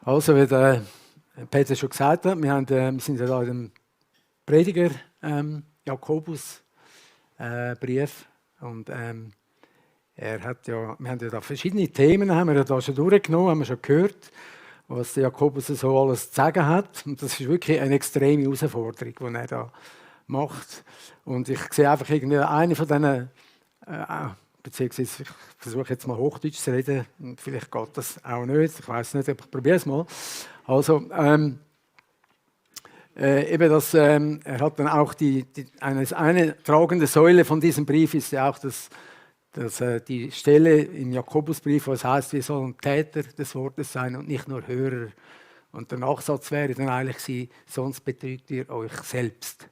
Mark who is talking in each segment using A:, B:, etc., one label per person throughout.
A: Also, wie der Peter schon gesagt hat, wir sind ja da in dem Prediger Jakobus Brief und wir haben ja da verschiedene Themen, haben wir ja da schon durchgenommen, haben wir schon gehört, was der Jakobus so alles zu sagen hat. Und das ist wirklich eine extreme Herausforderung, die er da macht. Und ich sehe einfach irgendwie eine von diesen, beziehungsweise ich versuche jetzt mal Hochdeutsch zu reden, und vielleicht geht das auch nicht, ich weiß nicht, aber ich probiere es mal. Also, eben das, er hat dann auch eine tragende Säule von diesem Brief ist ja auch die Stelle im Jakobusbrief, wo es heißt, wir sollen Täter des Wortes sein und nicht nur Hörer. Und der Nachsatz wäre dann eigentlich, sonst betrügt ihr euch selbst.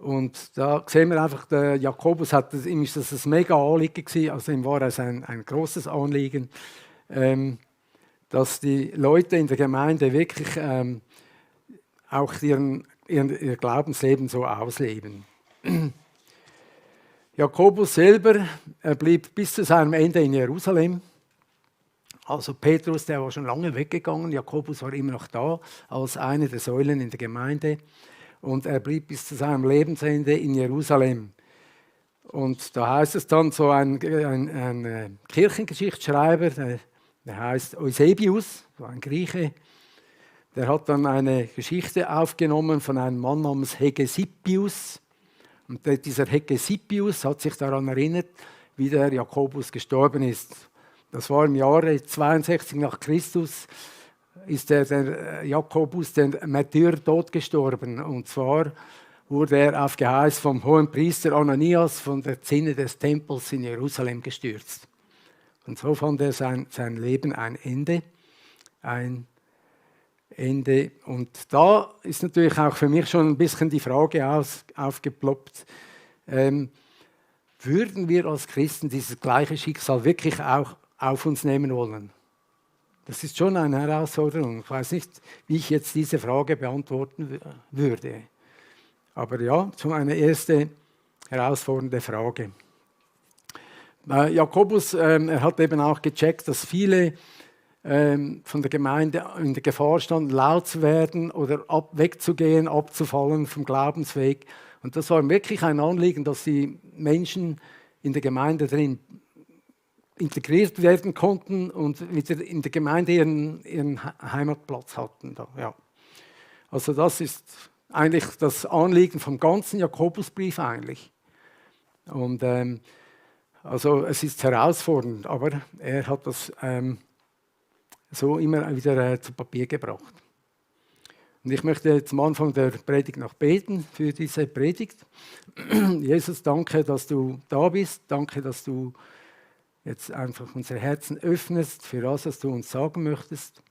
A: Und da sehen wir einfach, der Jakobus ihm ist das ein mega Anliegen gewesen, also ihm war es ein großes Anliegen, dass die Leute in der Gemeinde wirklich auch ihr Glaubensleben so ausleben. Jakobus selber blieb bis zu seinem Ende in Jerusalem. Also Petrus, der war schon lange weggegangen, Jakobus war immer noch da als eine der Säulen in der Gemeinde. Und er blieb bis zu seinem Lebensende in Jerusalem. Und da heißt es dann so ein Kirchengeschichtsschreiber, der heißt Eusebius, so ein Grieche, der hat dann eine Geschichte aufgenommen von einem Mann namens Hegesippus. Und dieser Hegesippus hat sich daran erinnert, wie der Jakobus gestorben ist. Das war im Jahre 62 nach Christus, ist der Jakobus, der Märtyrertod, gestorben. Und zwar wurde er auf Geheiß vom hohen Priester Ananias von der Zinne des Tempels in Jerusalem gestürzt. Und so fand er sein Leben ein Ende. Und da ist natürlich auch für mich schon ein bisschen die Frage aufgeploppt, würden wir als Christen dieses gleiche Schicksal wirklich auch auf uns nehmen wollen? Das ist schon eine Herausforderung. Ich weiß nicht, wie ich jetzt diese Frage beantworten würde. Aber ja, schon eine erste herausfordernde Frage. Jakobus er hat eben auch gecheckt, dass viele von der Gemeinde in der Gefahr standen, laut zu werden oder wegzugehen, abzufallen vom Glaubensweg. Und das war wirklich ein Anliegen, dass die Menschen in der Gemeinde drin integriert werden konnten und wieder in der Gemeinde ihren Heimatplatz hatten. Ja. Also das ist eigentlich das Anliegen vom ganzen Jakobusbrief eigentlich. Und also es ist herausfordernd, aber er hat das so immer wieder zu Papier gebracht. Und ich möchte jetzt am Anfang der Predigt noch beten für diese Predigt. Jesus, danke, dass du da bist. Danke, dass du jetzt einfach unsere Herzen öffnest für das, was du uns sagen möchtest.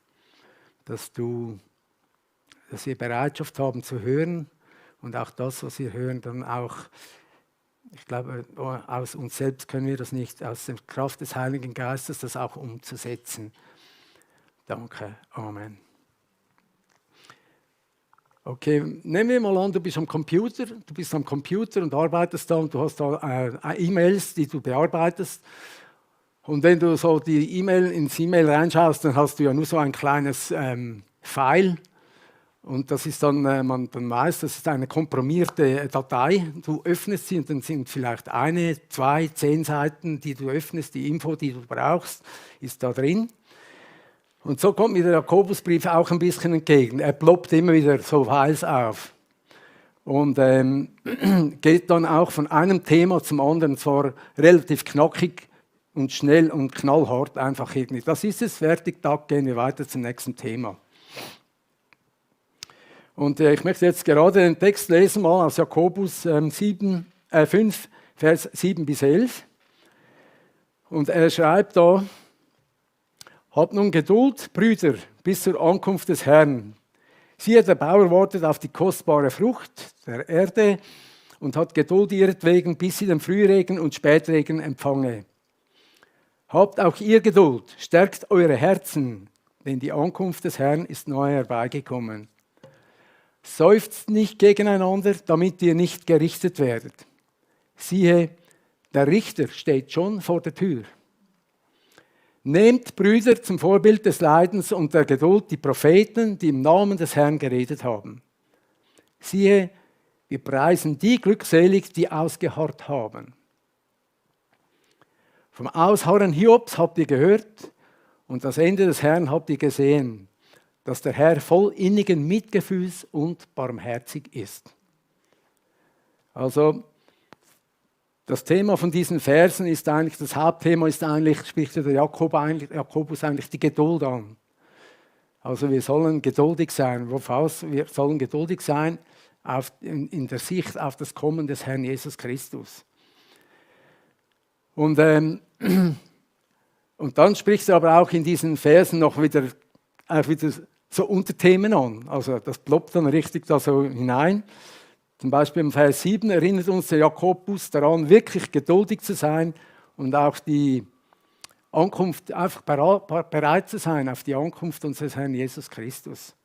A: Dass wir Bereitschaft haben zu hören und auch das, was wir hören, dann auch, ich glaube, aus uns selbst können wir das nicht, aus der Kraft des Heiligen Geistes das auch umzusetzen. Danke, Amen. Okay, nehmen wir mal an, du bist am Computer und arbeitest da und du hast da E-Mails, die du bearbeitest. Und wenn du so die ins E-Mail reinschaust, dann hast du ja nur so ein kleines File. Und das ist dann, man weiß, das ist eine komprimierte Datei. Du öffnest sie und dann sind vielleicht 1, 2, 10 Seiten, die du öffnest. Die Info, die du brauchst, ist da drin. Und so kommt mir der Jakobusbrief auch ein bisschen entgegen. Er ploppt immer wieder so Files auf. Und geht dann auch von einem Thema zum anderen, zwar relativ knackig und schnell und knallhart einfach irgendwie. Das ist es, fertig, Tag, gehen wir weiter zum nächsten Thema. Und ich möchte jetzt gerade den Text lesen, mal aus Jakobus 5, Vers 7 bis 11. Und er schreibt da: Habt nun Geduld, Brüder, bis zur Ankunft des Herrn. Siehe, der Bauer wartet auf die kostbare Frucht der Erde und hat Geduld ihretwegen, bis sie den Frühregen und Spätregen empfange. Habt auch ihr Geduld, stärkt eure Herzen, denn die Ankunft des Herrn ist nahe herbeigekommen. Seufzt nicht gegeneinander, damit ihr nicht gerichtet werdet. Siehe, der Richter steht schon vor der Tür. Nehmt, Brüder, zum Vorbild des Leidens und der Geduld die Propheten, die im Namen des Herrn geredet haben. Siehe, wir preisen die glückselig, die ausgeharrt haben. Vom Ausharren Hiobs habt ihr gehört und das Ende des Herrn habt ihr gesehen, dass der Herr voll innigen Mitgefühls und barmherzig ist. Also, das Thema von diesen Versen ist eigentlich, das Hauptthema ist eigentlich, spricht der Jakobus eigentlich die Geduld an. Also wir sollen geduldig sein. Woraus? Wir sollen geduldig sein in der Sicht auf das Kommen des Herrn Jesus Christus. Und dann spricht er aber auch in diesen Versen noch wieder so Unterthemen an. Also das ploppt dann richtig da so hinein. Zum Beispiel im Vers 7 erinnert uns der Jakobus daran, wirklich geduldig zu sein und auch die Ankunft, einfach bereit zu sein auf die Ankunft unseres Herrn Jesus Christus.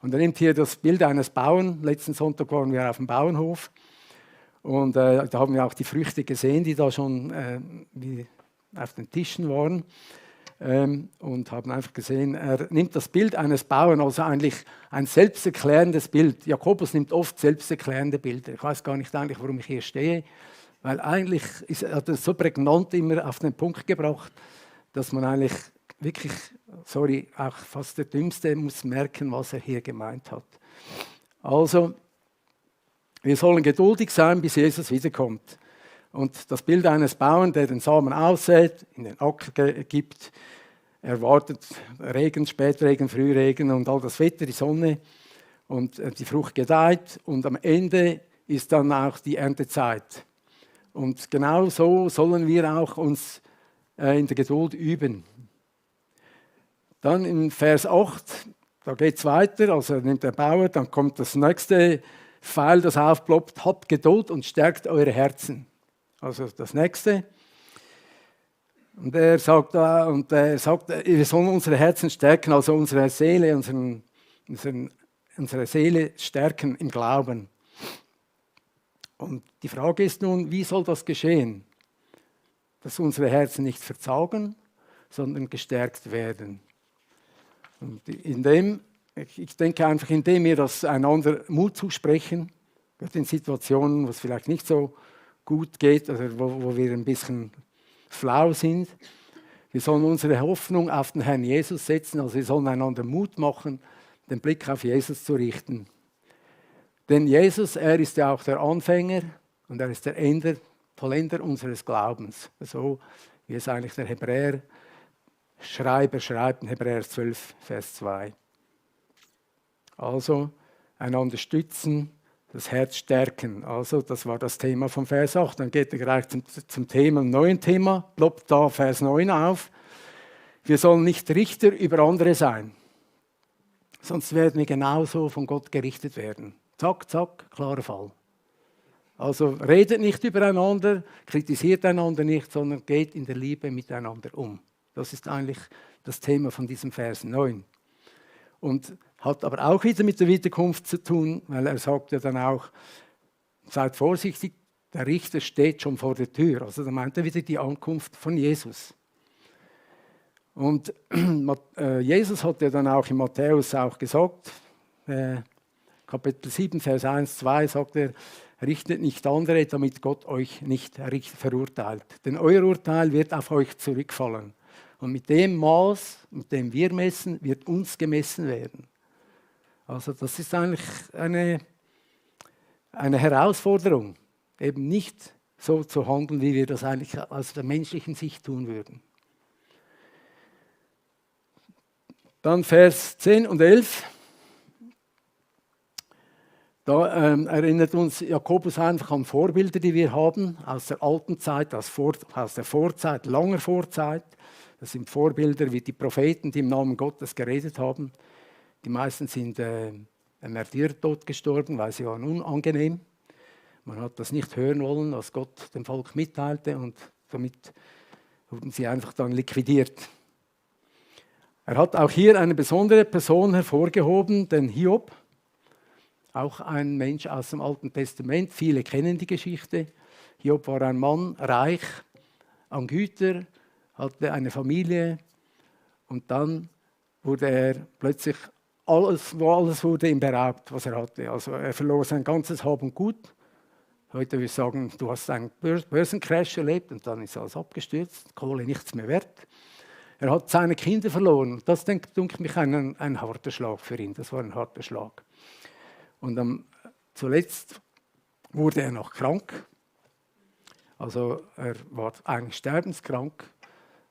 A: Und er nimmt hier das Bild eines Bauern. Letzten Sonntag waren wir auf dem Bauernhof und da haben wir auch die Früchte gesehen, die da schon auf den Tischen waren. Und haben einfach gesehen, er nimmt das Bild eines Bauern, also eigentlich ein selbsterklärendes Bild. Jakobus nimmt oft selbsterklärende Bilder. Ich weiß gar nicht eigentlich, warum ich hier stehe, weil eigentlich hat er so prägnant immer auf den Punkt gebracht, dass man eigentlich wirklich, auch fast der Dümmste muss merken, was er hier gemeint hat. Also, wir sollen geduldig sein, bis Jesus wiederkommt. Und das Bild eines Bauern, der den Samen aussät, in den Acker gibt, erwartet Regen, Spätregen, Frühregen und all das Wetter, die Sonne und die Frucht gedeiht und am Ende ist dann auch die Erntezeit. Und genau so sollen wir auch uns in der Geduld üben. Dann in Vers 8, da geht es weiter, also nimmt der Bauer, dann kommt das nächste Pfeil, das aufploppt, habt Geduld und stärkt eure Herzen. Also das nächste. Und er sagt, wir sollen unsere Herzen stärken, also unsere Seele, unsere Seele stärken im Glauben. Und die Frage ist nun, wie soll das geschehen? Dass unsere Herzen nicht verzagen, sondern gestärkt werden. Und ich denke einfach, indem wir das einander Mut zusprechen, in Situationen, wo es vielleicht nicht so gut geht oder wo wir ein bisschen flau sind. Wir sollen unsere Hoffnung auf den Herrn Jesus setzen, also wir sollen einander Mut machen, den Blick auf Jesus zu richten. Denn Jesus, er ist ja auch der Anfänger und er ist der Vollender unseres Glaubens. So wie es eigentlich der Hebräer-Schreiber schreibt in Hebräer 12, Vers 2. Also einander stützen, das Herz stärken. Also das war das Thema von Vers 8. Dann geht er gleich zum neuen Thema, ploppt da Vers 9 auf. Wir sollen nicht Richter über andere sein, sonst werden wir genauso von Gott gerichtet werden. Zack, zack, klarer Fall. Also redet nicht übereinander, kritisiert einander nicht, sondern geht in der Liebe miteinander um. Das ist eigentlich das Thema von diesem Vers 9. Und hat aber auch wieder mit der Wiederkunft zu tun, weil er sagt ja dann auch, seid vorsichtig, der Richter steht schon vor der Tür. Also da meint er wieder die Ankunft von Jesus. Und Jesus hat ja dann auch in Matthäus auch gesagt, Kapitel 7, Vers 1, 2 sagt er, richtet nicht andere, damit Gott euch nicht verurteilt. Denn euer Urteil wird auf euch zurückfallen. Und mit dem Maß, mit dem wir messen, wird uns gemessen werden. Also das ist eigentlich eine Herausforderung, eben nicht so zu handeln, wie wir das eigentlich aus der menschlichen Sicht tun würden. Dann Vers 10 und 11. Da erinnert uns Jakobus einfach an Vorbilder, die wir haben, aus der alten Zeit, aus der Vorzeit, langer Vorzeit. Das sind Vorbilder wie die Propheten, die im Namen Gottes geredet haben. Die meisten sind Märtyrertod gestorben, weil sie waren unangenehm. Man hat das nicht hören wollen, was Gott dem Volk mitteilte und damit wurden sie einfach dann liquidiert. Er hat auch hier eine besondere Person hervorgehoben, den Hiob. Auch ein Mensch aus dem Alten Testament. Viele kennen die Geschichte. Hiob war ein Mann, reich an Güter, hatte eine Familie und dann wurde er plötzlich, alles wurde ihm beraubt, was er hatte. Also er verlor sein ganzes Hab und Gut. Heute würde ich sagen, du hast einen Börsencrash erlebt und dann ist alles abgestürzt, Kohle nichts mehr wert. Er hat seine Kinder verloren. Das denke ich ein harter Schlag für ihn. Das war ein harter Schlag. Und zuletzt wurde er noch krank. Also er war eigentlich sterbenskrank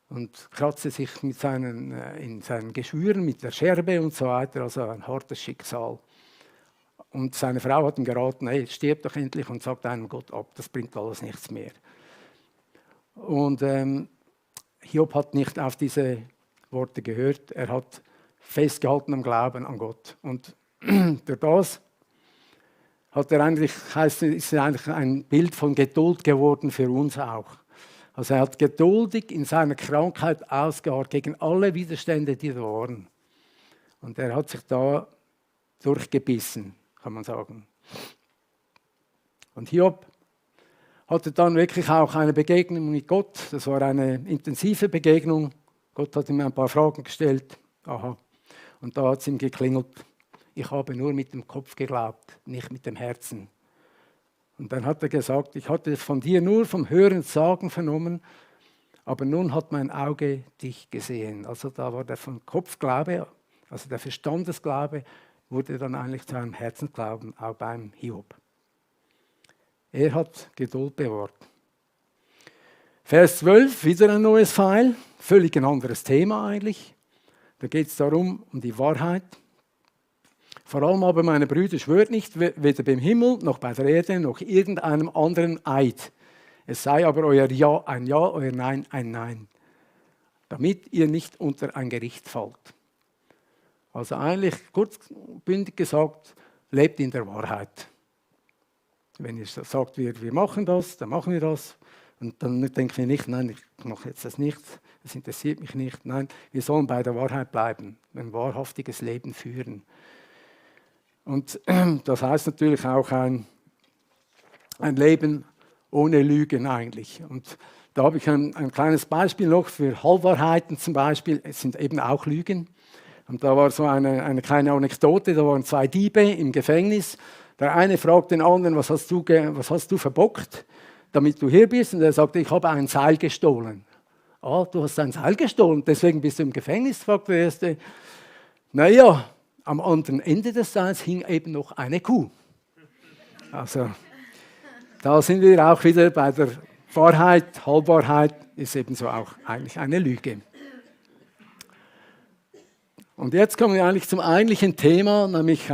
A: und kratzte sich in seinen Geschwüren mit der Scherbe und so weiter. Also ein hartes Schicksal. Und seine Frau hat ihm geraten, hey, stirb doch endlich und sagt einem Gott ab, das bringt alles nichts mehr. Und Hiob hat nicht auf diese Worte gehört, er hat festgehalten am Glauben an Gott. Und durch das ist er eigentlich ein Bild von Geduld geworden für uns auch. Also er hat geduldig in seiner Krankheit ausgeharrt gegen alle Widerstände, die da waren. Und er hat sich da durchgebissen, kann man sagen. Und Hiob hatte dann wirklich auch eine Begegnung mit Gott. Das war eine intensive Begegnung. Gott hat ihm ein paar Fragen gestellt. Aha. Und da hat es ihm geklingelt. Ich habe nur mit dem Kopf geglaubt, nicht mit dem Herzen. Und dann hat er gesagt, ich hatte von dir nur vom Hören sagen vernommen, aber nun hat mein Auge dich gesehen. Also da war der von Kopfglaube, also der Verstandesglaube, wurde dann eigentlich zu einem Herzensglauben, auch beim Hiob. Er hat Geduld bewahrt. Vers 12, wieder ein neues Pfeil, völlig ein anderes Thema eigentlich. Da geht es darum, um die Wahrheit. Vor allem aber, meine Brüder, schwört nicht, weder beim Himmel, noch bei der Erde, noch irgendeinem anderen Eid. Es sei aber euer Ja ein Ja, euer Nein ein Nein, damit ihr nicht unter ein Gericht fallt. Also eigentlich, kurzbündig gesagt, lebt in der Wahrheit. Wenn ihr sagt, wir machen das, dann machen wir das. Und dann denken wir nicht, nein, ich mache jetzt das nicht, das interessiert mich nicht. Nein, wir sollen bei der Wahrheit bleiben, ein wahrhaftiges Leben führen. Und das heißt natürlich auch ein Leben ohne Lügen eigentlich. Und da habe ich ein kleines Beispiel noch für Halbwahrheiten zum Beispiel. Es sind eben auch Lügen. Und da war so eine kleine Anekdote, da waren 2 Diebe im Gefängnis. Der eine fragt den anderen, was hast du verbockt, damit du hier bist? Und er sagte, ich habe ein Seil gestohlen. Ah, du hast ein Seil gestohlen, deswegen bist du im Gefängnis, fragt der Erste. Naja, am anderen Ende des Seils hing eben noch eine Kuh. Also, da sind wir auch wieder bei der Wahrheit. Halbwahrheit ist ebenso auch eigentlich eine Lüge. Und jetzt kommen wir eigentlich zum eigentlichen Thema, nämlich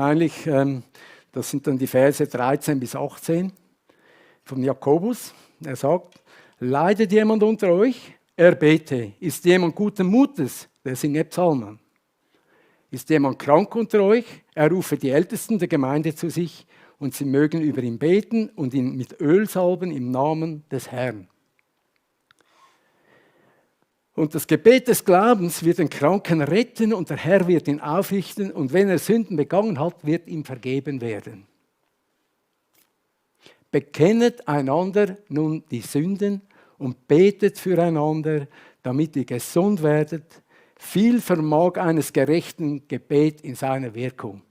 A: das sind dann die Verse 13 bis 18 von Jakobus. Er sagt, leidet jemand unter euch? Er bete. Ist jemand guten Mutes? Der singe Psalmen. Ist jemand krank unter euch? Er rufe die Ältesten der Gemeinde zu sich und sie mögen über ihn beten und ihn mit Öl salben im Namen des Herrn. Und das Gebet des Glaubens wird den Kranken retten und der Herr wird ihn aufrichten und wenn er Sünden begangen hat, wird ihm vergeben werden. Bekennet einander nun die Sünden und betet füreinander, damit ihr gesund werdet. Viel vermag eines gerechten Gebet in seiner Wirkung.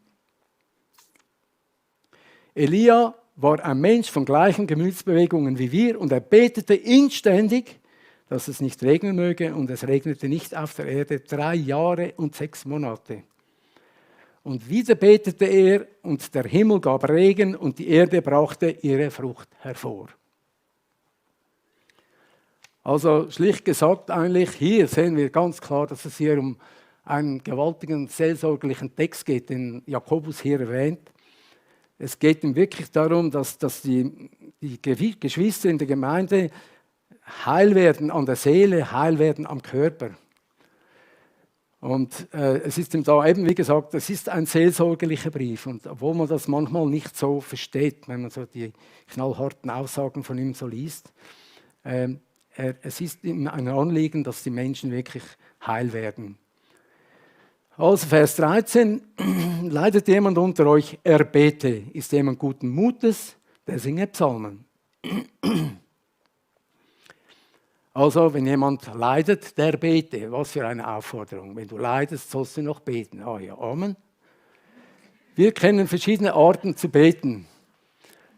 A: Elia war ein Mensch von gleichen Gemütsbewegungen wie wir und er betete inständig, dass es nicht regnen möge und es regnete nicht auf der Erde 3 Jahre und 6 Monate. Und wieder betete er und der Himmel gab Regen und die Erde brachte ihre Frucht hervor. Also schlicht gesagt eigentlich, hier sehen wir ganz klar, dass es hier um einen gewaltigen seelsorgerlichen Text geht, den Jakobus hier erwähnt. Es geht ihm wirklich darum, dass die Geschwister in der Gemeinde heil werden an der Seele, heil werden am Körper. Und es ist ihm da eben, wie gesagt, es ist ein seelsorgerlicher Brief. Und obwohl man das manchmal nicht so versteht, wenn man so die knallharten Aussagen von ihm so liest, es ist ihm ein Anliegen, dass die Menschen wirklich heil werden. Also Vers 13, leidet jemand unter euch, er bete. Ist jemand guten Mutes, der singe Psalmen. Also, wenn jemand leidet, der bete. Was für eine Aufforderung. Wenn du leidest, sollst du noch beten. Ah ja, Amen. Wir kennen verschiedene Arten zu beten.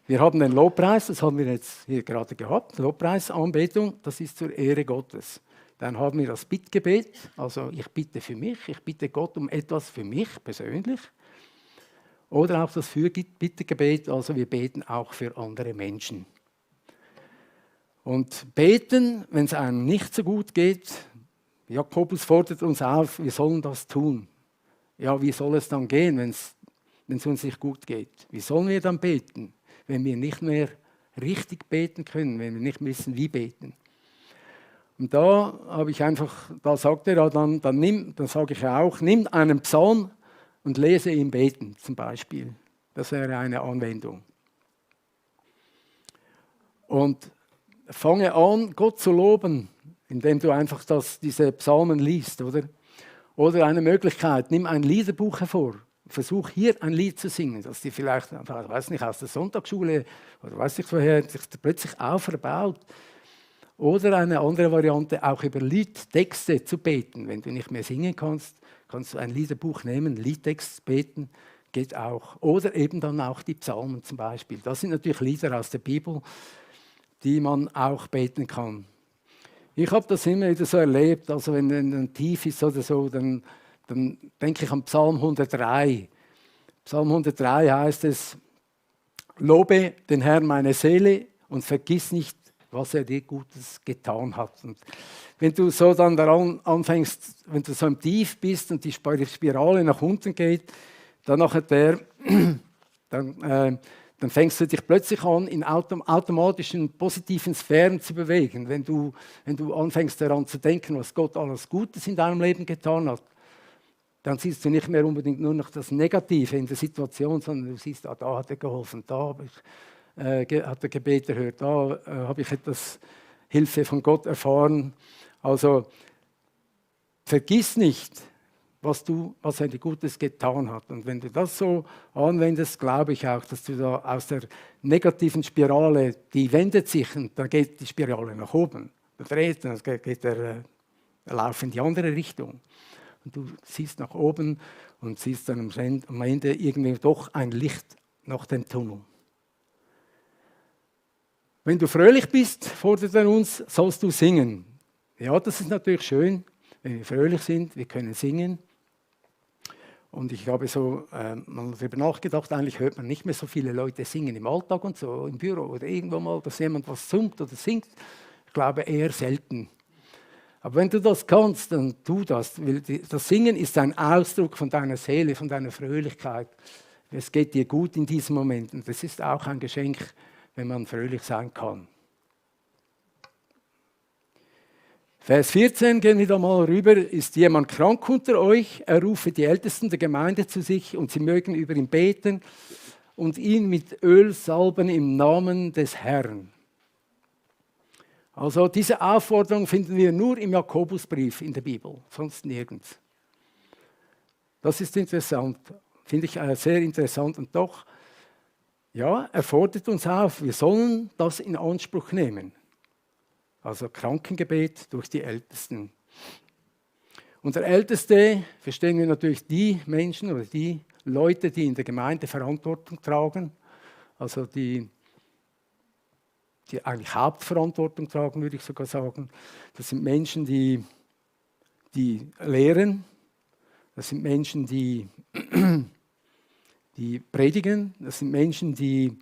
A: Wir haben den Lobpreis, das haben wir jetzt hier gerade gehabt. Lobpreisanbetung, das ist zur Ehre Gottes. Dann haben wir das Bittgebet, also ich bitte für mich, ich bitte Gott um etwas für mich persönlich. Oder auch das Fürbittegebet, also wir beten auch für andere Menschen. Und beten, wenn es einem nicht so gut geht, Jakobus fordert uns auf, wir sollen das tun. Ja, wie soll es dann gehen, wenn es uns nicht gut geht? Wie sollen wir dann beten, wenn wir nicht mehr richtig beten können, wenn wir nicht wissen, wie beten? Und da sagt er ja dann sage ich auch, nimm einen Psalm und lese ihn beten, zum Beispiel. Das wäre eine Anwendung. Und fange an, Gott zu loben, indem du einfach diese Psalmen liest, oder? Oder eine Möglichkeit, nimm ein Liederbuch hervor. Versuch hier ein Lied zu singen, das dir vielleicht, weiß nicht, aus der Sonntagsschule oder weiß nicht woher, sich plötzlich auferbaut. Oder eine andere Variante, auch über Liedtexte zu beten. Wenn du nicht mehr singen kannst, kannst du ein Liederbuch nehmen, Liedtext beten, geht auch. Oder eben dann auch die Psalmen zum Beispiel. Das sind natürlich Lieder aus der Bibel, die man auch beten kann. Ich habe das immer wieder so erlebt, also wenn ein Tief ist oder so, dann denke ich an Psalm 103. Psalm 103 heißt es, lobe den Herrn meine Seele und vergiss nicht, was er dir Gutes getan hat. Und wenn du so dann daran anfängst, wenn du so im Tief bist und die Spirale nach unten geht, dann fängst du dich plötzlich an, in automatischen positiven Sphären zu bewegen. Wenn du anfängst daran zu denken, was Gott alles Gutes in deinem Leben getan hat, dann siehst du nicht mehr unbedingt nur noch das Negative in der Situation, sondern du siehst, da hat er geholfen, da hat er Gebet erhört, da habe ich etwas Hilfe von Gott erfahren. Also vergiss nicht, was er dir Gutes getan hat. Und wenn du das so anwendest, glaube ich auch, dass du da aus der negativen Spirale, die wendet sich und dann geht die Spirale nach oben. Da dreht, dann geht der Lauf in die andere Richtung. Und du siehst nach oben und siehst dann am Ende irgendwie doch ein Licht nach dem Tunnel. Wenn du fröhlich bist, fordert er uns, sollst du singen. Ja, das ist natürlich schön, wenn wir fröhlich sind, wir können singen. Und ich habe so mal darüber nachgedacht, eigentlich hört man nicht mehr so viele Leute singen im Alltag und so, im Büro oder irgendwo mal, dass jemand was summt oder singt. Ich glaube eher selten. Aber wenn du das kannst, dann tu das. Weil das Singen ist ein Ausdruck von deiner Seele, von deiner Fröhlichkeit. Es geht dir gut in diesem Moment. Und das ist auch ein Geschenk, wenn man fröhlich sein kann. Vers 14, gehen wir da mal rüber. Ist jemand krank unter euch? Er rufe die Ältesten der Gemeinde zu sich und sie mögen über ihn beten und ihn mit Öl salben im Namen des Herrn. Also diese Aufforderung finden wir nur im Jakobusbrief in der Bibel, sonst nirgends. Das ist interessant, finde ich sehr interessant und doch, ja, er fordert uns auf, wir sollen das in Anspruch nehmen. Also Krankengebet durch die Ältesten. Unter Älteste verstehen wir natürlich die Menschen oder die Leute, die in der Gemeinde Verantwortung tragen, also die eigentlich Hauptverantwortung tragen, würde ich sogar sagen. Das sind Menschen, die lehren, das sind Menschen, die predigen, das sind Menschen, die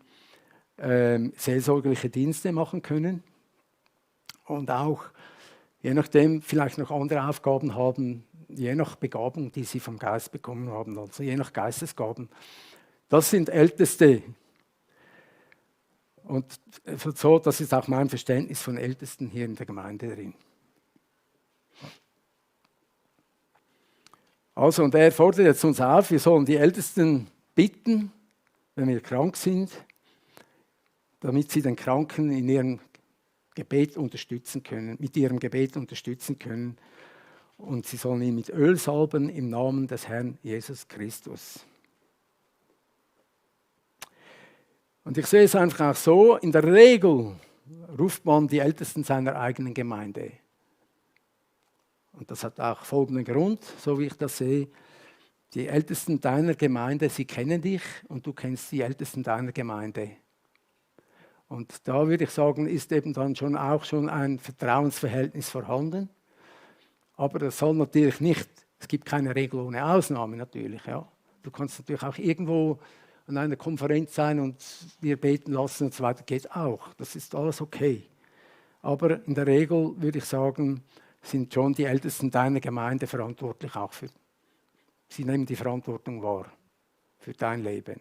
A: seelsorgerliche Dienste machen können und auch, je nachdem, vielleicht noch andere Aufgaben haben, je nach Begabung, die sie vom Geist bekommen haben, also je nach Geistesgaben. Das sind Älteste. Und so, das ist auch mein Verständnis von Ältesten hier in der Gemeinde drin. Also, und er fordert jetzt uns auf, wir sollen die Ältesten bitten, wenn wir krank sind, damit sie den Kranken in ihrem Gebet unterstützen können, mit ihrem Gebet unterstützen können. Und sie sollen ihn mit Öl salben im Namen des Herrn Jesus Christus. Und ich sehe es einfach auch so, in der Regel, ruft man die Ältesten seiner eigenen Gemeinde. Und das hat auch folgenden Grund, so wie ich das sehe. Die Ältesten deiner Gemeinde, sie kennen dich und du kennst die Ältesten deiner Gemeinde. Und da würde ich sagen, ist eben dann schon ein Vertrauensverhältnis vorhanden. Aber das soll natürlich nicht, es gibt keine Regel ohne Ausnahme natürlich. Ja. Du kannst natürlich auch irgendwo an einer Konferenz sein und dir beten lassen und so weiter, geht auch. Das ist alles okay. Aber in der Regel würde ich sagen, sind schon die Ältesten deiner Gemeinde verantwortlich auch für. Sie nehmen die Verantwortung wahr für dein Leben.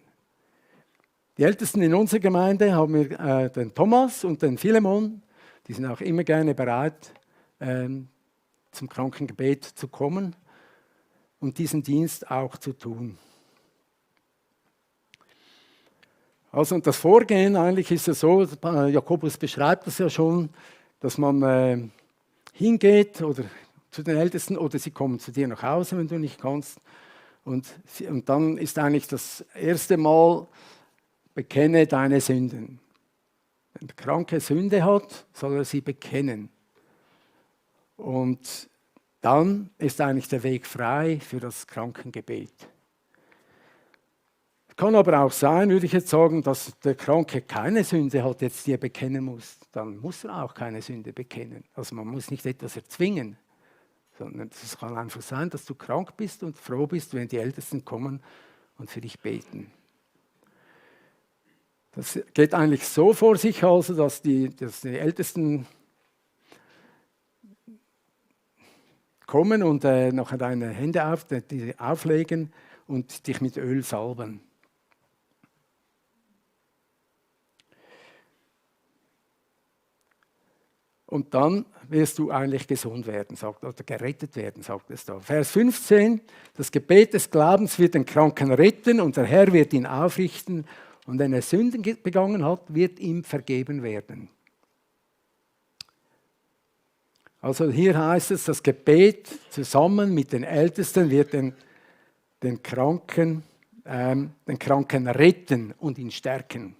A: Die Ältesten in unserer Gemeinde haben wir den Thomas und den Philemon. Die sind auch immer gerne bereit, zum Krankengebet zu kommen und diesen Dienst auch zu tun. Also und das Vorgehen eigentlich ist es so, Jakobus beschreibt das ja schon, dass man hingeht oder zu den Ältesten oder sie kommen zu dir nach Hause, wenn du nicht kannst. Und dann ist eigentlich das erste Mal, bekenne deine Sünden. Wenn der Kranke Sünde hat, soll er sie bekennen. Und dann ist eigentlich der Weg frei für das Krankengebet. Kann aber auch sein, würde ich jetzt sagen, dass der Kranke keine Sünde hat, jetzt die er bekennen muss. Dann muss er auch keine Sünde bekennen. Also man muss nicht etwas erzwingen, sondern es kann einfach sein, dass du krank bist und froh bist, wenn die Ältesten kommen und für dich beten. Das geht eigentlich so vor sich, also, dass die Ältesten kommen und nachher deine Hände auflegen und dich mit Öl salben. Und dann wirst du eigentlich gesund werden, oder gerettet werden, sagt es da. Vers 15, das Gebet des Glaubens wird den Kranken retten und der Herr wird ihn aufrichten und wenn er Sünden begangen hat, wird ihm vergeben werden. Also hier heißt es, das Gebet zusammen mit den Ältesten wird den Kranken retten und ihn stärken.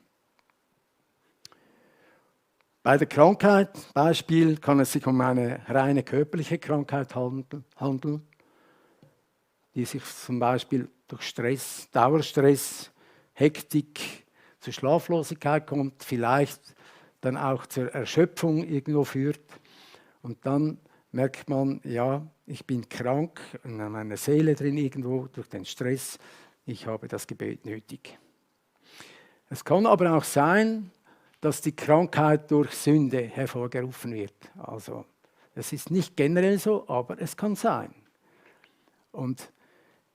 A: Bei der Krankheit, Beispiel, kann es sich um eine reine körperliche Krankheit handeln, die sich zum Beispiel durch Stress, Dauerstress, Hektik, zur Schlaflosigkeit kommt, vielleicht dann auch zur Erschöpfung irgendwo führt. Und dann merkt man, ja, ich bin krank, in meiner Seele drin irgendwo durch den Stress, ich habe das Gebet nötig. Es kann aber auch sein, dass die Krankheit durch Sünde hervorgerufen wird. Also, es ist nicht generell so, aber es kann sein. Und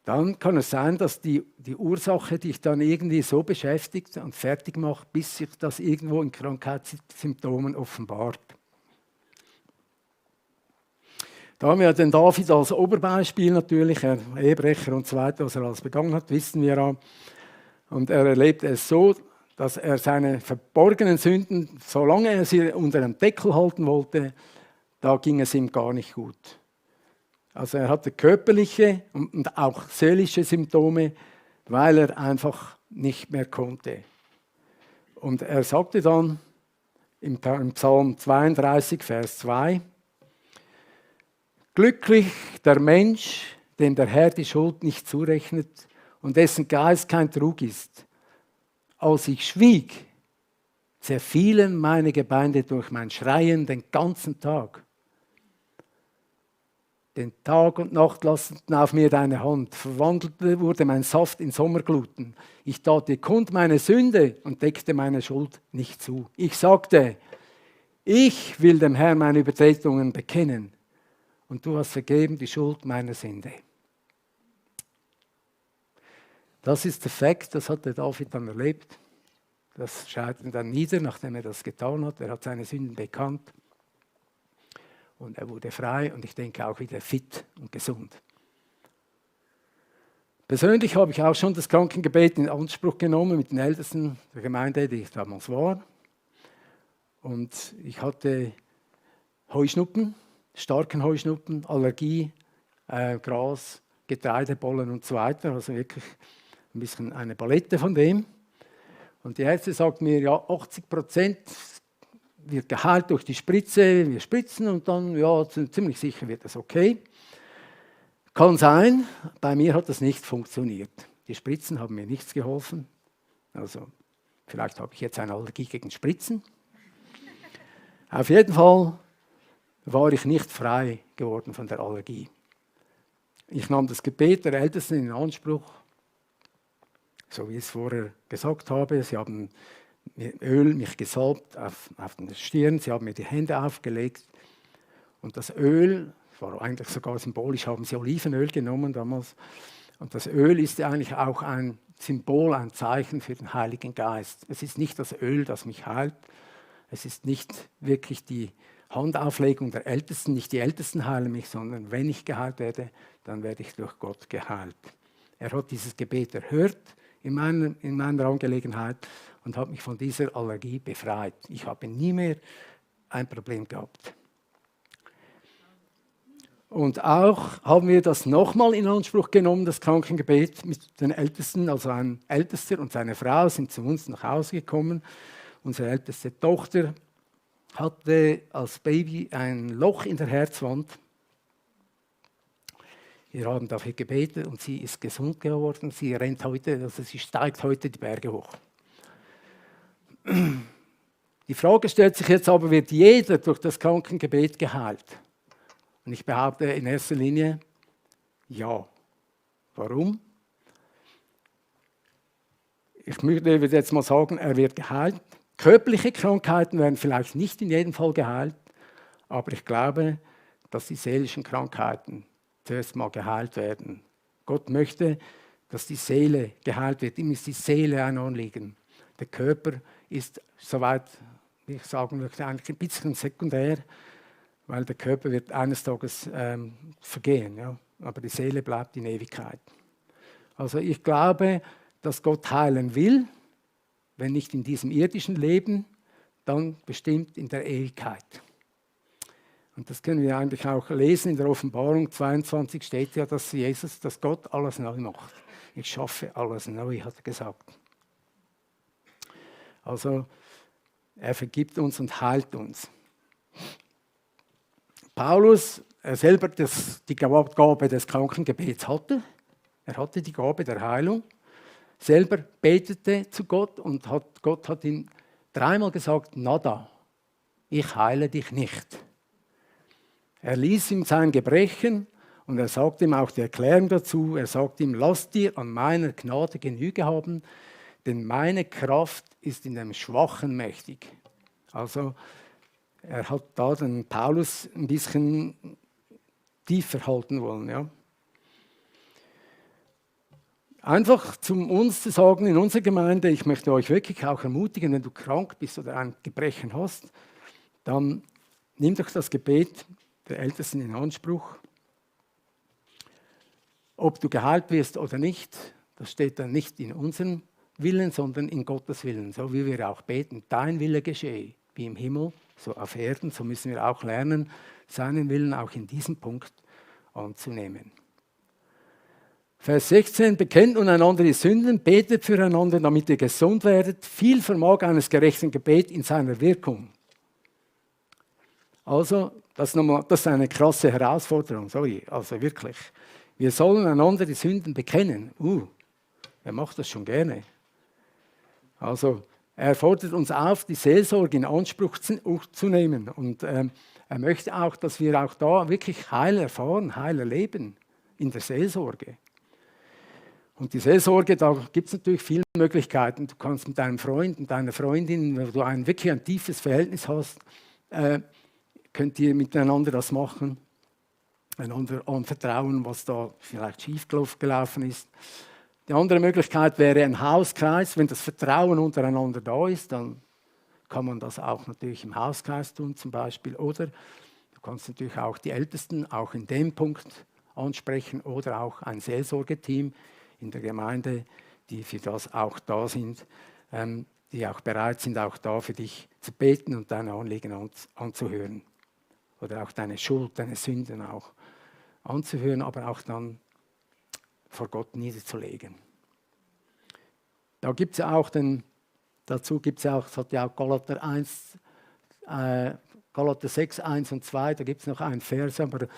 A: dann kann es sein, dass die Ursache dich dann irgendwie so beschäftigt und fertig macht, bis sich das irgendwo in Krankheitssymptomen offenbart. Da haben wir den David als Oberbeispiel natürlich, Ehebrecher und so weiter, was er alles begangen hat, wissen wir ja. Und er erlebt es so, dass er seine verborgenen Sünden, solange er sie unter dem Deckel halten wollte, da ging es ihm gar nicht gut. Also er hatte körperliche und auch seelische Symptome, weil er einfach nicht mehr konnte. Und er sagte dann im Psalm 32, Vers 2, glücklich der Mensch, dem der Herr die Schuld nicht zurechnet und dessen Geist kein Trug ist. Als ich schwieg, zerfielen meine Gebeine durch mein Schreien den ganzen Tag. Denn Tag und Nacht lasteten auf mir deine Hand, verwandelt wurde mein Saft in Sommergluten. Ich tat dir kund meine Sünde und deckte meine Schuld nicht zu. Ich sagte, ich will dem Herrn meine Übertretungen bekennen und du hast vergeben die Schuld meiner Sünde. Das ist der Fakt, das hat der David dann erlebt. Das schreit ihn dann nieder, nachdem er das getan hat. Er hat seine Sünden bekannt und er wurde frei und ich denke auch wieder fit und gesund. Persönlich habe ich auch schon das Krankengebet in Anspruch genommen mit den Ältesten der Gemeinde, die ich damals war. Und ich hatte Heuschnupfen, starken Heuschnupfen, Allergie, Gras, Getreidebollen und so weiter. Also wirklich ein bisschen eine Palette von dem. Und die Ärzte sagt mir, ja, 80% wird geheilt durch die Spritze, wir spritzen und dann, ja, ziemlich sicher wird das okay. Kann sein, bei mir hat das nicht funktioniert. Die Spritzen haben mir nichts geholfen. Also vielleicht habe ich jetzt eine Allergie gegen Spritzen. Auf jeden Fall war ich nicht frei geworden von der Allergie. Ich nahm das Gebet der Ältesten in Anspruch, so wie ich es vorher gesagt habe. Sie haben mit Öl mich gesalbt auf der Stirn, sie haben mir die Hände aufgelegt. Und das Öl, das war eigentlich sogar symbolisch, haben sie Olivenöl genommen damals. Und das Öl ist ja eigentlich auch ein Symbol, ein Zeichen für den Heiligen Geist. Es ist nicht das Öl, das mich heilt. Es ist nicht wirklich die Handauflegung der Ältesten, nicht die Ältesten heilen mich, sondern wenn ich geheilt werde, dann werde ich durch Gott geheilt. Er hat dieses Gebet erhört in meiner Angelegenheit und hat mich von dieser Allergie befreit. Ich habe nie mehr ein Problem gehabt. Und auch haben wir das nochmal in Anspruch genommen, das Krankengebet mit den Ältesten. Also ein Ältester und seine Frau sind zu uns nach Hause gekommen. Unsere älteste Tochter hatte als Baby ein Loch in der Herzwand. Wir haben dafür gebetet und sie ist gesund geworden. Sie rennt heute, also sie steigt heute die Berge hoch. Die Frage stellt sich jetzt aber, wird jeder durch das Krankengebet geheilt? Und ich behaupte in erster Linie, ja. Warum? Ich würde jetzt mal sagen, er wird geheilt. Körperliche Krankheiten werden vielleicht nicht in jedem Fall geheilt, aber ich glaube, dass die seelischen Krankheiten zuerst mal geheilt werden. Gott möchte, dass die Seele geheilt wird. Ihm ist die Seele ein Anliegen. Der Körper ist, soweit ich sagen möchte, eigentlich ein bisschen sekundär, weil der Körper wird eines Tages vergehen, ja? Aber die Seele bleibt in Ewigkeit. Also ich glaube, dass Gott heilen will, wenn nicht in diesem irdischen Leben, dann bestimmt in der Ewigkeit. Und das können wir eigentlich auch lesen, in der Offenbarung 22 steht ja, dass Gott alles neu macht. Ich schaffe alles neu, hat er gesagt. Also er vergibt uns und heilt uns. Paulus, er selber die Gabe des Krankengebets hatte. Er hatte die Gabe der Heilung. Selber betete zu Gott und Gott hat ihm dreimal gesagt, nada, ich heile dich nicht. Er ließ ihm sein Gebrechen und er sagte ihm auch die Erklärung dazu. Er sagte ihm, lass dir an meiner Gnade Genüge haben, denn meine Kraft ist in dem Schwachen mächtig. Also er hat da den Paulus ein bisschen tiefer halten wollen. Ja. Einfach zum uns zu sagen in unserer Gemeinde, ich möchte euch wirklich auch ermutigen, wenn du krank bist oder ein Gebrechen hast, dann nimm doch das Gebet der Ältesten in Anspruch. Ob du geheilt wirst oder nicht, das steht dann nicht in unserem Willen, sondern in Gottes Willen. So wie wir auch beten, dein Wille geschehe, wie im Himmel, so auf Erden, so müssen wir auch lernen, seinen Willen auch in diesem Punkt anzunehmen. Vers 16, bekennt nun einander die Sünden, betet füreinander, damit ihr gesund werdet. Viel vermag eines gerechten Gebet in seiner Wirkung. Also, das ist eine krasse Herausforderung, sorry, also wirklich. Wir sollen einander die Sünden bekennen. Wer macht das schon gerne? Also, er fordert uns auf, die Seelsorge in Anspruch zu nehmen. Und er möchte auch, dass wir auch da wirklich Heil erfahren, Heil erleben in der Seelsorge. Und die Seelsorge, da gibt es natürlich viele Möglichkeiten. Du kannst mit deinem Freund, mit deiner Freundin, wenn du wirklich ein tiefes Verhältnis hast, könnt ihr miteinander das machen, einander anvertrauen, was da vielleicht schief gelaufen ist. Die andere Möglichkeit wäre ein Hauskreis. Wenn das Vertrauen untereinander da ist, dann kann man das auch natürlich im Hauskreis tun zum Beispiel. Oder du kannst natürlich auch die Ältesten auch in dem Punkt ansprechen oder auch ein Seelsorgeteam in der Gemeinde, die für das auch da sind, die auch bereit sind, auch da für dich zu beten und deine Anliegen anzuhören. Oder auch deine Schuld, deine Sünden auch anzuhören, aber auch dann vor Gott niederzulegen. Dazu gibt es ja auch, das hat ja auch Galater 1 Galater 6, 1 und 2, da gibt es noch einen Vers, aber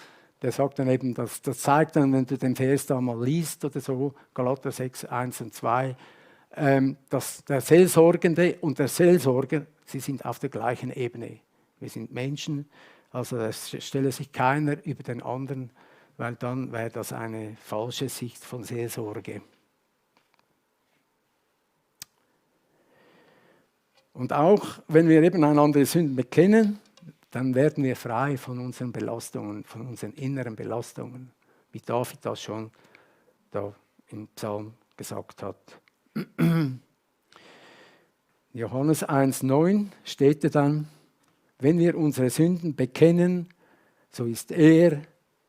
A: der sagt dann eben, das zeigt dann, wenn du den Vers da mal liest oder so, Galater 6, 1 und 2, dass der Seelsorgende und der Seelsorger, sie sind auf der gleichen Ebene. Wir sind Menschen, also es stelle sich keiner über den anderen, weil dann wäre das eine falsche Sicht von Seelsorge. Und auch wenn wir eben einander Sünden bekennen, dann werden wir frei von unseren Belastungen, von unseren inneren Belastungen, wie David das schon da im Psalm gesagt hat. Johannes 1,9 steht dann, wenn wir unsere Sünden bekennen, so ist er,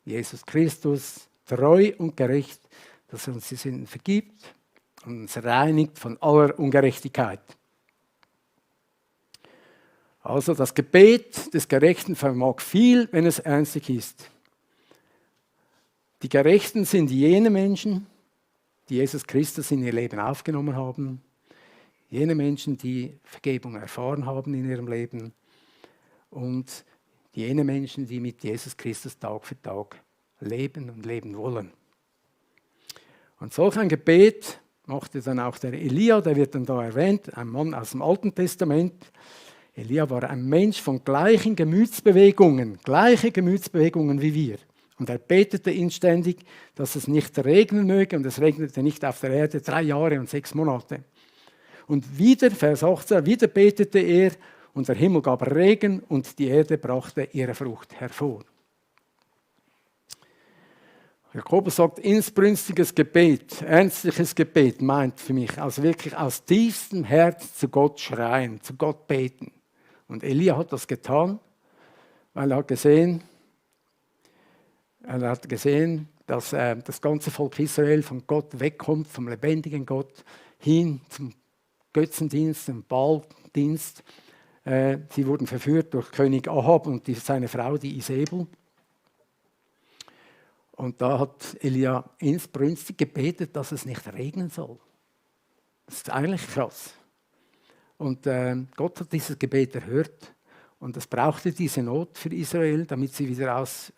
A: Jesus Christus, treu und gerecht, dass er uns die Sünden vergibt und uns reinigt von aller Ungerechtigkeit. Also das Gebet des Gerechten vermag viel, wenn es ernstlich ist. Die Gerechten sind jene Menschen, die Jesus Christus in ihr Leben aufgenommen haben, jene Menschen, die Vergebung erfahren haben in ihrem Leben und jene Menschen, die mit Jesus Christus Tag für Tag leben und leben wollen. Und solch ein Gebet machte dann auch der Elia, der wird dann da erwähnt, ein Mann aus dem Alten Testament. Elia war ein Mensch von gleiche Gemütsbewegungen wie wir. Und er betete inständig, dass es nicht regnen möge, und es regnete nicht auf der Erde 3 Jahre und 6 Monate. Und wieder, Vers 18, wieder betete er, und der Himmel gab Regen, und die Erde brachte ihre Frucht hervor. Jakobus sagt, inbrünstiges Gebet, ernstliches Gebet meint für mich, also wirklich aus tiefstem Herz zu Gott schreien, zu Gott beten. Und Elia hat das getan, weil er hat gesehen, dass das ganze Volk Israel von Gott wegkommt, vom lebendigen Gott, hin zum Götzendienst, zum Baaldienst. Sie wurden verführt durch König Ahab und seine Frau, die Isabel. Und da hat Elia inbrünstig gebetet, dass es nicht regnen soll. Das ist eigentlich krass. Und Gott hat dieses Gebet erhört. Und es brauchte diese Not für Israel, damit sie wieder aus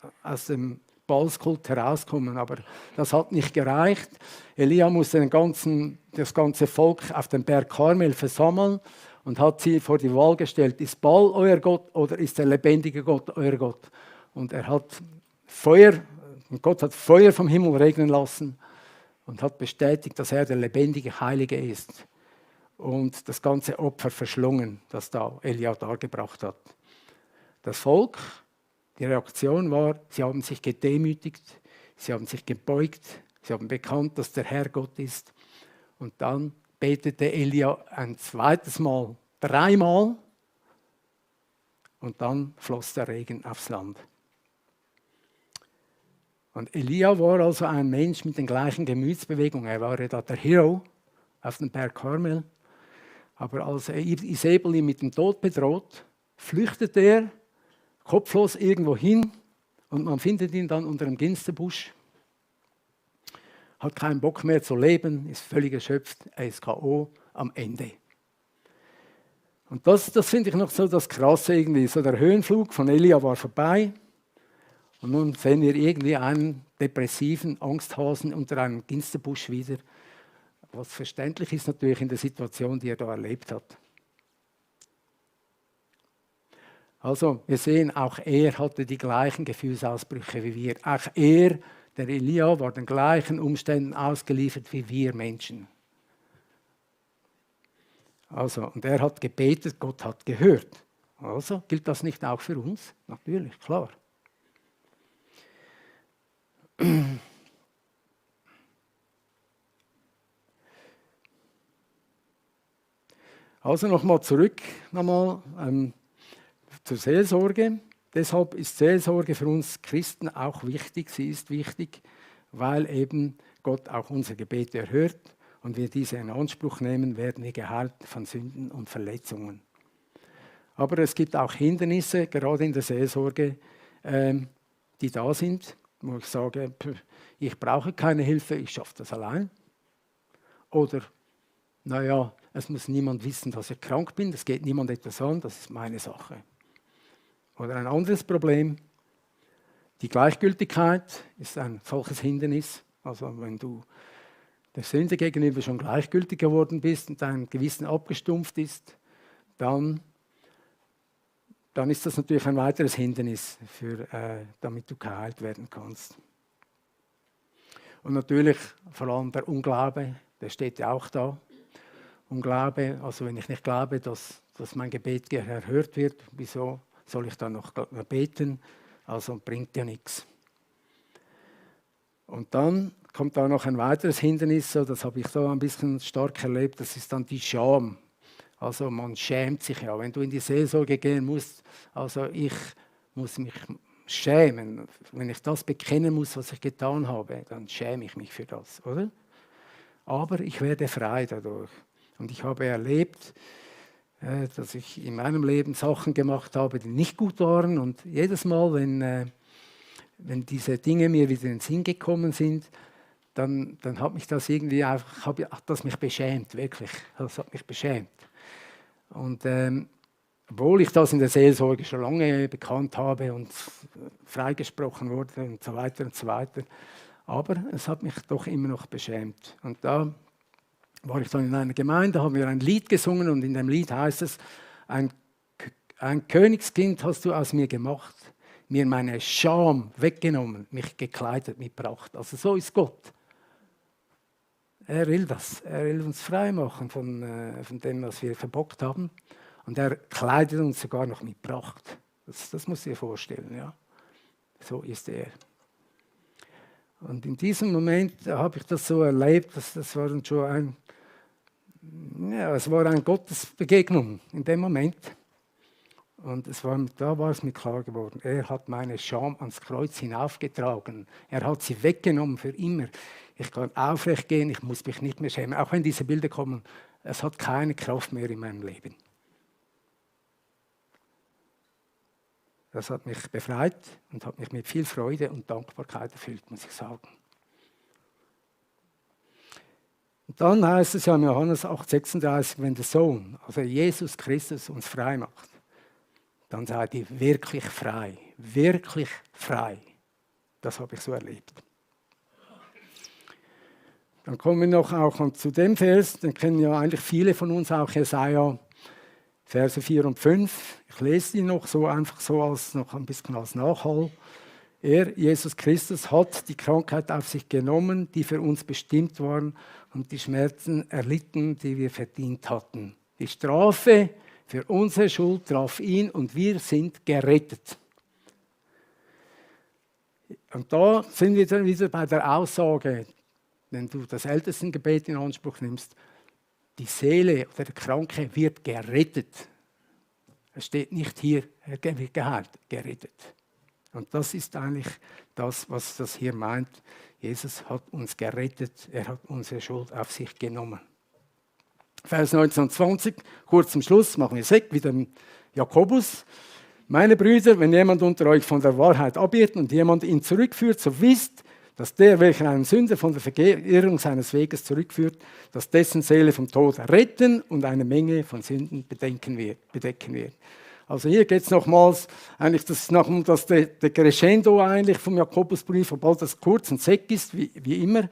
A: dem Baalskult herauskommen. Aber das hat nicht gereicht. Elia musste das ganze Volk auf den Berg Karmel versammeln und hat sie vor die Wahl gestellt, ist Baal euer Gott oder ist der lebendige Gott euer Gott? Und er hat und Gott hat Feuer vom Himmel regnen lassen und hat bestätigt, dass er der lebendige Heilige ist. Und das ganze Opfer verschlungen, das da Elia dargebracht hat. Das Volk, die Reaktion war, sie haben sich gedemütigt, sie haben sich gebeugt, sie haben bekannt, dass der Herr Gott ist. Und dann betete Elia ein zweites Mal, 3-mal, und dann floss der Regen aufs Land. Und Elia war also ein Mensch mit den gleichen Gemütsbewegungen. Er war ja da der Hero auf dem Berg Karmel. Aber als Isabel ihn mit dem Tod bedroht, flüchtet er kopflos irgendwo hin und man findet ihn dann unter einem Ginsterbusch. Hat keinen Bock mehr zu leben, ist völlig erschöpft, er ist K.O. am Ende. Und das finde ich noch so das Krasse irgendwie. So der Höhenflug von Elia war vorbei. Und nun sehen wir irgendwie einen depressiven Angsthasen unter einem Ginsterbusch wieder. Was verständlich ist natürlich in der Situation, die er da erlebt hat. Also wir sehen, auch er hatte die gleichen Gefühlsausbrüche wie wir. Auch er, der Elia, war den gleichen Umständen ausgeliefert wie wir Menschen. Also, und er hat gebetet, Gott hat gehört. Also gilt das nicht auch für uns? Natürlich, klar. Also nochmal zurück zur Seelsorge. Deshalb ist Seelsorge für uns Christen auch wichtig. Sie ist wichtig, weil eben Gott auch unsere Gebete erhört und wir diese in Anspruch nehmen, werden wir geheilt von Sünden und Verletzungen. Aber es gibt auch Hindernisse, gerade in der Seelsorge, die da sind, wo ich sage, ich brauche keine Hilfe, ich schaffe das allein. Oder, naja, es muss niemand wissen, dass ich krank bin, das geht niemand etwas an, das ist meine Sache. Oder ein anderes Problem, die Gleichgültigkeit ist ein solches Hindernis. Also wenn du der Sünde gegenüber schon gleichgültig geworden bist und dein Gewissen abgestumpft ist, dann ist das natürlich ein weiteres Hindernis, damit du geheilt werden kannst. Und natürlich vor allem der Unglaube, der steht ja auch da. Unglaube, also wenn ich nicht glaube, dass mein Gebet erhört wird, wieso soll ich dann noch beten? Also bringt ja nichts. Und dann kommt da noch ein weiteres Hindernis, das habe ich so ein bisschen stark erlebt, das ist dann die Scham. Also man schämt sich ja, wenn du in die Seelsorge gehen musst. Also ich muss mich schämen. Wenn ich das bekennen muss, was ich getan habe, dann schäme ich mich für das, oder? Aber ich werde frei dadurch. Und ich habe erlebt, dass ich in meinem Leben Sachen gemacht habe, die nicht gut waren. Und jedes Mal, wenn diese Dinge mir wieder in den Sinn gekommen sind, dann hat mich das irgendwie einfach, hat das mich beschämt, wirklich. Das hat mich beschämt. Und obwohl ich das in der Seelsorge schon lange bekannt habe und freigesprochen wurde und so weiter und so weiter, aber es hat mich doch immer noch beschämt. Und da war ich dann in einer Gemeinde, haben wir ein Lied gesungen und in dem Lied heißt es, ein Königskind hast du aus mir gemacht, mir meine Scham weggenommen, mich gekleidet mit Pracht. Also so ist Gott. Er will das. Er will uns frei machen von dem, was wir verbockt haben. Und er kleidet uns sogar noch mit Pracht. Das muss ich dir vorstellen. Ja? So ist er. Und in diesem Moment habe ich das so erlebt, das war dann schon es war eine Gottesbegegnung in dem Moment. Und da war es mir klar geworden, er hat meine Scham ans Kreuz hinaufgetragen. Er hat sie weggenommen für immer. Ich kann aufrecht gehen, ich muss mich nicht mehr schämen. Auch wenn diese Bilder kommen, es hat keine Kraft mehr in meinem Leben. Das hat mich befreit und hat mich mit viel Freude und Dankbarkeit erfüllt, muss ich sagen. Und dann heißt es ja in Johannes 8,36, wenn der Sohn, also Jesus Christus, uns frei macht, dann seid ihr wirklich frei. Wirklich frei. Das habe ich so erlebt. Dann kommen wir noch auch zu dem Vers, den kennen ja eigentlich viele von uns auch, Jesaja, Verse 4 und 5. Ich lese die noch so einfach so noch ein bisschen als Nachhall. Er, Jesus Christus, hat die Krankheit auf sich genommen, die für uns bestimmt waren und die Schmerzen erlitten, die wir verdient hatten. Die Strafe für unsere Schuld traf ihn und wir sind gerettet. Und da sind wir dann wieder bei der Aussage, wenn du das Ältestengebet in Anspruch nimmst, die Seele oder der Kranke wird gerettet. Es steht nicht hier, er wird geheilt, gerettet. Und das ist eigentlich das, was das hier meint. Jesus hat uns gerettet, er hat unsere Schuld auf sich genommen. Vers 19 und 20, kurz zum Schluss, machen wir Sekt, wieder Jakobus. Meine Brüder, wenn jemand unter euch von der Wahrheit abirrt und jemand ihn zurückführt, so wisst, dass der, welcher einen Sünder von der Verirrung seines Weges zurückführt, dass dessen Seele vom Tod retten und eine Menge von Sünden bedecken wird. Also hier geht es nochmals, eigentlich das ist noch das der Crescendo eigentlich vom Jakobusbrief, obwohl das kurz und sec ist, wie immer,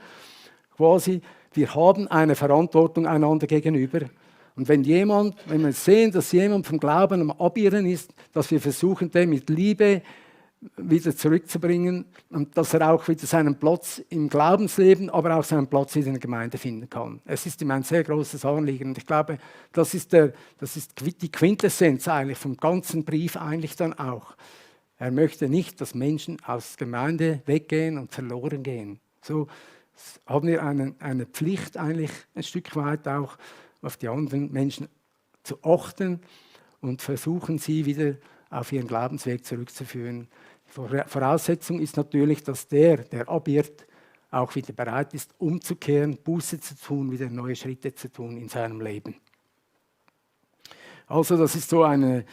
A: quasi, wir haben eine Verantwortung einander gegenüber. Und wenn wir sehen, dass jemand vom Glauben am Abirren ist, dass wir versuchen, den mit Liebe wieder zurückzubringen und dass er auch wieder seinen Platz im Glaubensleben, aber auch seinen Platz wieder in der Gemeinde finden kann. Es ist ihm ein sehr großes Anliegen und ich glaube, das ist die Quintessenz eigentlich vom ganzen Brief eigentlich dann auch. Er möchte nicht, dass Menschen aus der Gemeinde weggehen und verloren gehen. So haben wir eine Pflicht eigentlich ein Stück weit auch auf die anderen Menschen zu achten und versuchen sie wieder auf ihren Glaubensweg zurückzuführen. Voraussetzung ist natürlich, dass der abirrt, auch wieder bereit ist, umzukehren, Buße zu tun, wieder neue Schritte zu tun in seinem Leben. Also das ist so ein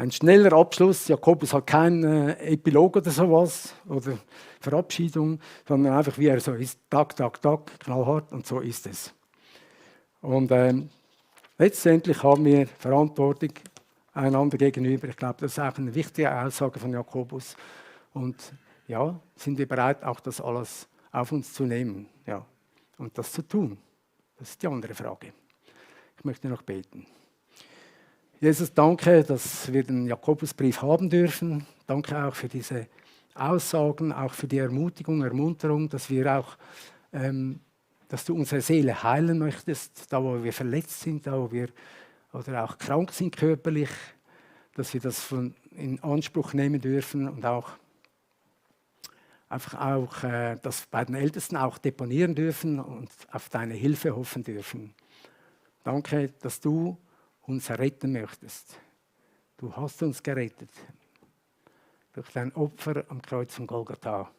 A: schneller Abschluss. Jakobus hat kein Epilog oder sowas oder Verabschiedung, sondern einfach wie er so ist, tak, tak, tak, knallhart und so ist es. Und letztendlich haben wir Verantwortung einander gegenüber. Ich glaube, das ist auch eine wichtige Aussage von Jakobus. Und ja, sind wir bereit, auch das alles auf uns zu nehmen, ja, und das zu tun? Das ist die andere Frage. Ich möchte noch beten. Jesus, danke, dass wir den Jakobusbrief haben dürfen. Danke auch für diese Aussagen, auch für die Ermutigung, Ermunterung, dass wir auch, dass du unsere Seele heilen möchtest, da wo wir verletzt sind, da wo wir oder auch krank sind körperlich, dass wir das in Anspruch nehmen dürfen und auch einfach auch das bei den Ältesten auch deponieren dürfen und auf deine Hilfe hoffen dürfen. Danke, dass du uns retten möchtest. Du hast uns gerettet durch dein Opfer am Kreuz von Golgatha.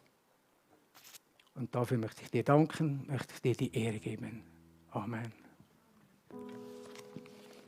A: Und dafür möchte ich dir danken, möchte ich dir die Ehre geben. Amen.